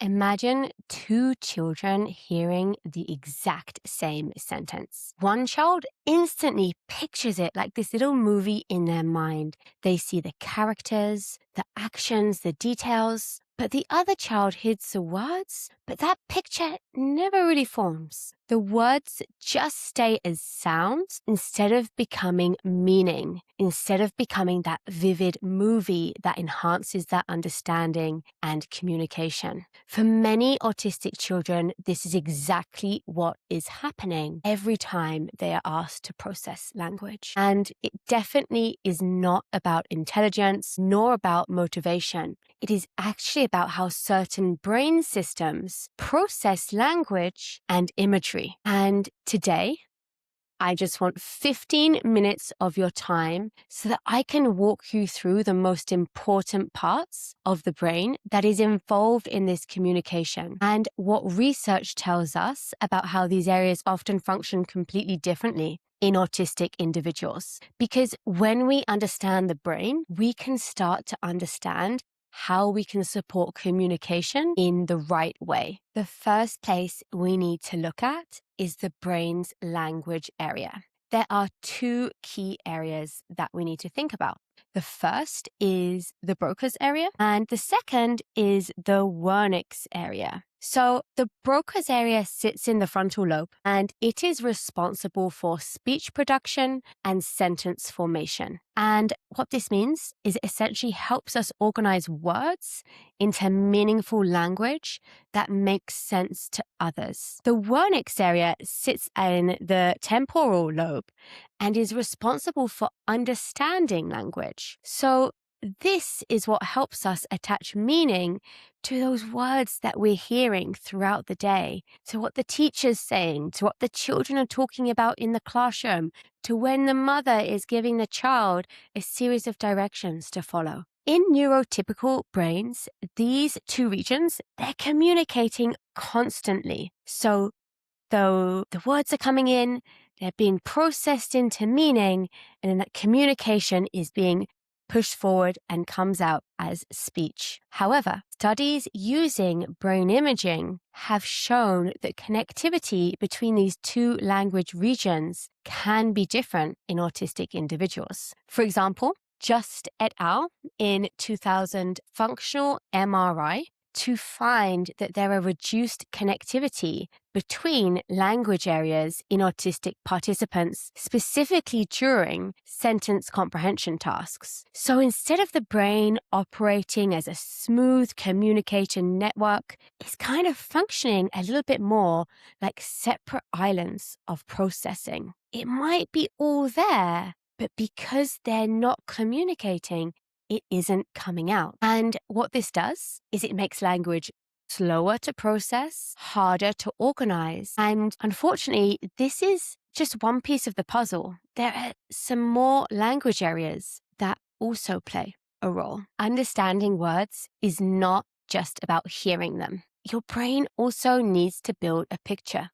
Imagine two children hearing the exact same sentence. One child instantly pictures it like this little movie in their mind. They see the characters, the actions, the details, but the other child hears the words, but that picture never really forms. The words just stay as sounds instead of becoming meaning, instead of becoming that vivid movie that enhances that understanding and communication. For many autistic children, this is exactly what is happening every time they are asked to process language. And it definitely is not about intelligence nor about motivation. It is actually about how certain brain systems process language and imagery. And today, I just want 15 minutes of your time so that I can walk you through the most important parts of the brain that is involved in this communication and what research tells us about how these areas often function completely differently in autistic individuals. Because when we understand the brain, we can start to understand how we can support communication in the right way. The first place we need to look at is the brain's language area. There are two key areas that we need to think about. The first is the Broca's area, and the second is the Wernicke's area. So the Broca's area sits in the frontal lobe, and it is responsible for speech production and sentence formation. And what this means is it essentially helps us organize words into meaningful language that makes sense to others. The Wernicke's area sits in the temporal lobe and is responsible for understanding language. So this is what helps us attach meaning to those words that we're hearing throughout the day, to what the teacher's saying, to what the children are talking about in the classroom, to when the mother is giving the child a series of directions to follow. In neurotypical brains, these two regions, they're communicating constantly. So though the words are coming in, they're being processed into meaning, and then that communication is being pushed forward and comes out as speech. However, studies using brain imaging have shown that connectivity between these two language regions can be different in autistic individuals. For example, Just et al. In 2000 functional MRI to find that there are reduced connectivity between language areas in autistic participants, specifically during sentence comprehension tasks. So instead of the brain operating as a smooth communication network, it's kind of functioning a little bit more like separate islands of processing. It might be all there, but because they're not communicating, it isn't coming out. And what this does is it makes language slower to process, harder to organize. And unfortunately, this is just one piece of the puzzle. There are some more language areas that also play a role. Understanding words is not just about hearing them. Your brain also needs to build a picture.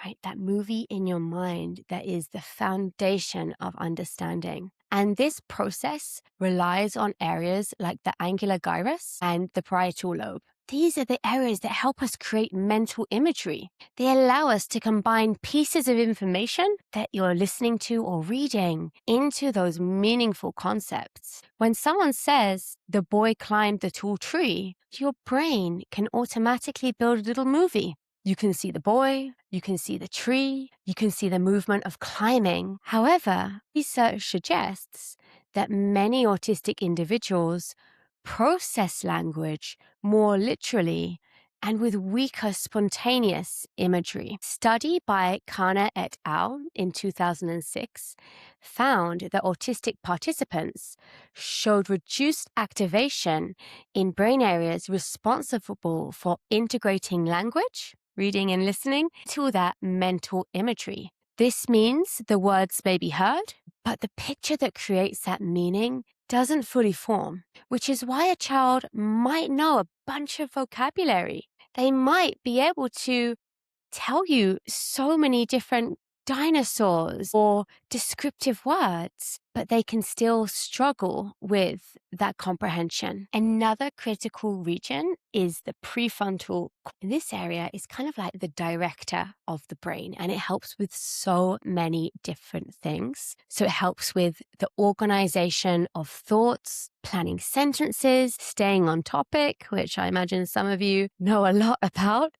Right? That movie in your mind that is the foundation of understanding. And this process relies on areas like the angular gyrus and the parietal lobe. These are the areas that help us create mental imagery. They allow us to combine pieces of information that you're listening to or reading into those meaningful concepts. When someone says, "The boy climbed the tall tree," your brain can automatically build a little movie. You can see the boy, you can see the tree, you can see the movement of climbing. However, research suggests that many autistic individuals process language more literally and with weaker spontaneous imagery. Study by Kana et al. In 2006 found that autistic participants showed reduced activation in brain areas responsible for integrating language, reading and listening, to that mental imagery. This means the words may be heard, but the picture that creates that meaning doesn't fully form, which is why a child might know a bunch of vocabulary. They might be able to tell you so many different dinosaurs or descriptive words, but they can still struggle with that comprehension. Another critical region is the prefrontal. This area is kind of like the director of the brain, and it helps with so many different things. So it helps with the organization of thoughts, planning sentences, staying on topic, which I imagine some of you know a lot about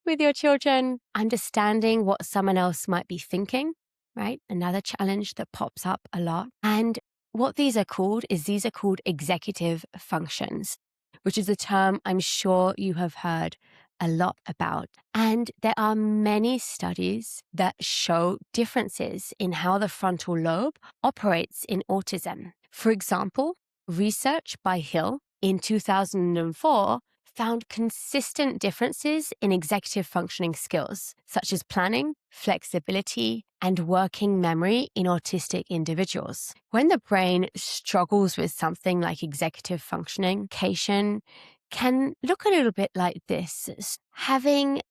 with your children, understanding what someone else might be thinking, right? Another challenge that pops up a lot. And what these are called executive functions, which is a term I'm sure you have heard a lot about. And there are many studies that show differences in how the frontal lobe operates in autism. For example, research by Hill in 2004 found consistent differences in executive functioning skills, such as planning, flexibility, and working memory in autistic individuals. When the brain struggles with something like executive functioning, communication can look a little bit like this: having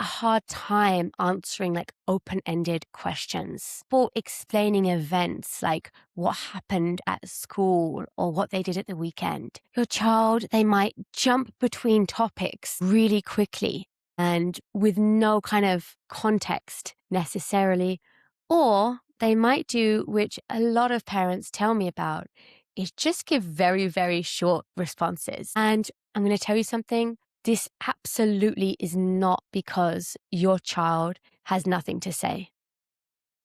a hard time answering like open-ended questions, or explaining events like what happened at school or what they did at the weekend. Your child, they might jump between topics really quickly and with no kind of context necessarily, or they might do, which a lot of parents tell me about, is just give very, very short responses. And I'm going to tell you something. This absolutely is not because your child has nothing to say.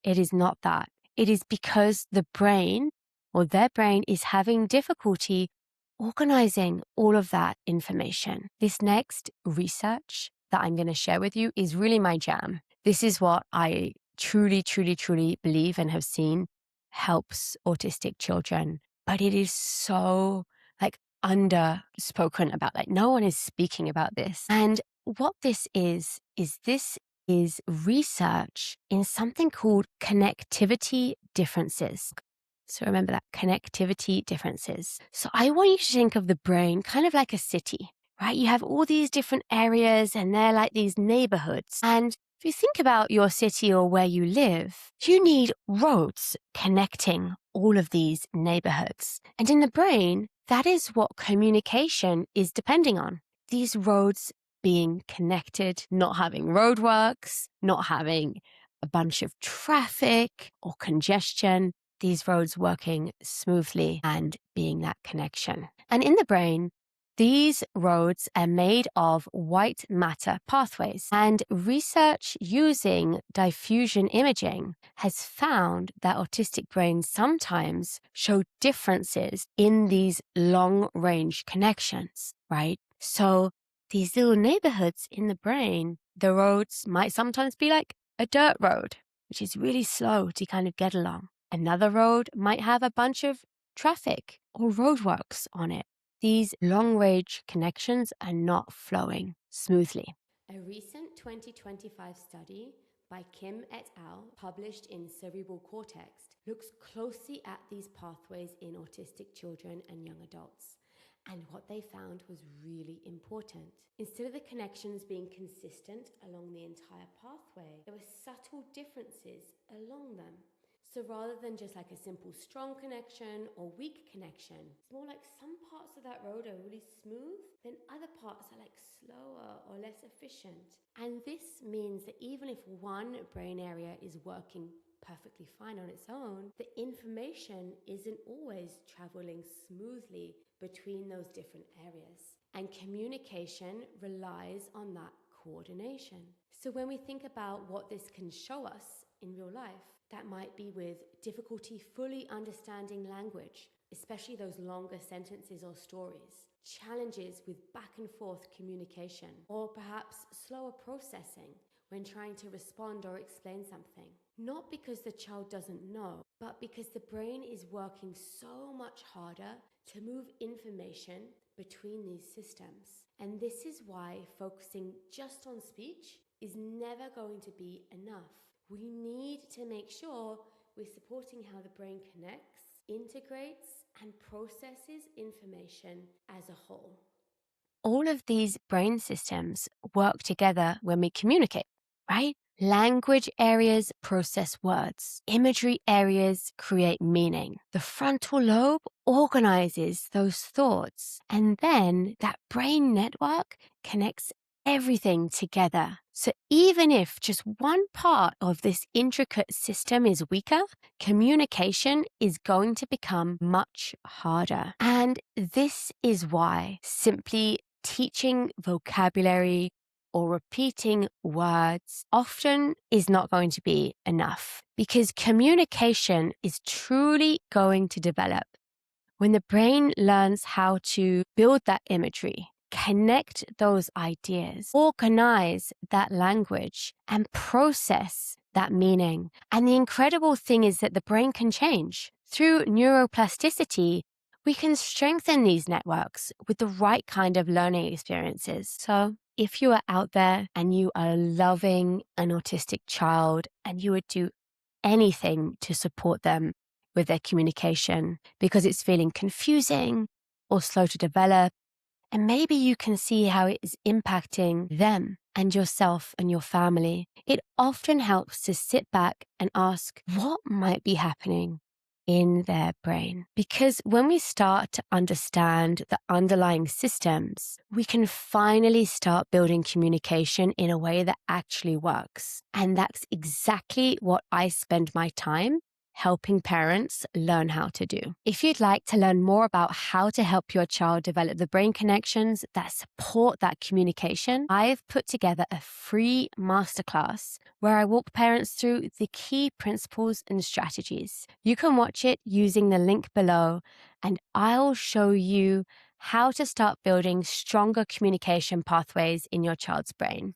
It is not that. It is because the brain or their brain is having difficulty organizing all of that information. This next research that I'm going to share with you is really my jam. This is what I truly, truly, truly believe and have seen helps autistic children. But it is so like underspoken about, like no one is speaking about this. And what this is research in something called connectivity differences. So remember that, connectivity differences. So I want you to think of the brain kind of like a city, right? You have all these different areas and they're like these neighborhoods. And if you think about your city or where you live, you need roads connecting all of these neighborhoods. And in the brain, that is what communication is depending on. These roads being connected, not having roadworks, not having a bunch of traffic or congestion, these roads working smoothly and being that connection. And in the brain, these roads are made of white matter pathways, and research using diffusion imaging has found that autistic brains sometimes show differences in these long-range connections, right? So these little neighborhoods in the brain, the roads might sometimes be like a dirt road, which is really slow to kind of get along. Another road might have a bunch of traffic or roadworks on it. These long-range connections are not flowing smoothly. A recent 2025 study by Kim et al., published in Cerebral Cortex, looks closely at these pathways in autistic children and young adults. And what they found was really important. Instead of the connections being consistent along the entire pathway, there were subtle differences along them. So rather than just like a simple strong connection or weak connection, it's more like some parts of that road are really smooth, then other parts are like slower or less efficient. And this means that even if one brain area is working perfectly fine on its own, the information isn't always traveling smoothly between those different areas. And communication relies on that coordination. So when we think about what this can show us in real life, that might be with difficulty fully understanding language, especially those longer sentences or stories, challenges with back and forth communication, or perhaps slower processing when trying to respond or explain something. Not because the child doesn't know, but because the brain is working so much harder to move information between these systems. And this is why focusing just on speech is never going to be enough. We need to make sure we're supporting how the brain connects, integrates, and processes information as a whole. All of these brain systems work together when we communicate, right? Language areas process words. Imagery areas create meaning. The frontal lobe organizes those thoughts. And then that brain network connects everything together. So even if just one part of this intricate system is weaker, communication is going to become much harder. And this is why simply teaching vocabulary or repeating words often is not going to be enough, because communication is truly going to develop when the brain learns how to build that imagery, connect those ideas, organize that language, and process that meaning. And the incredible thing is that the brain can change. Through neuroplasticity, we can strengthen these networks with the right kind of learning experiences. So if you are out there and you are loving an autistic child and you would do anything to support them with their communication because it's feeling confusing or slow to develop, and maybe you can see how it is impacting them and yourself and your family, it often helps to sit back and ask what might be happening in their brain. Because when we start to understand the underlying systems, we can finally start building communication in a way that actually works. And that's exactly what I spend my time helping parents learn how to do. If you'd like to learn more about how to help your child develop the brain connections that support that communication, I've put together a free masterclass where I walk parents through the key principles and strategies. You can watch it using the link below, and I'll show you how to start building stronger communication pathways in your child's brain.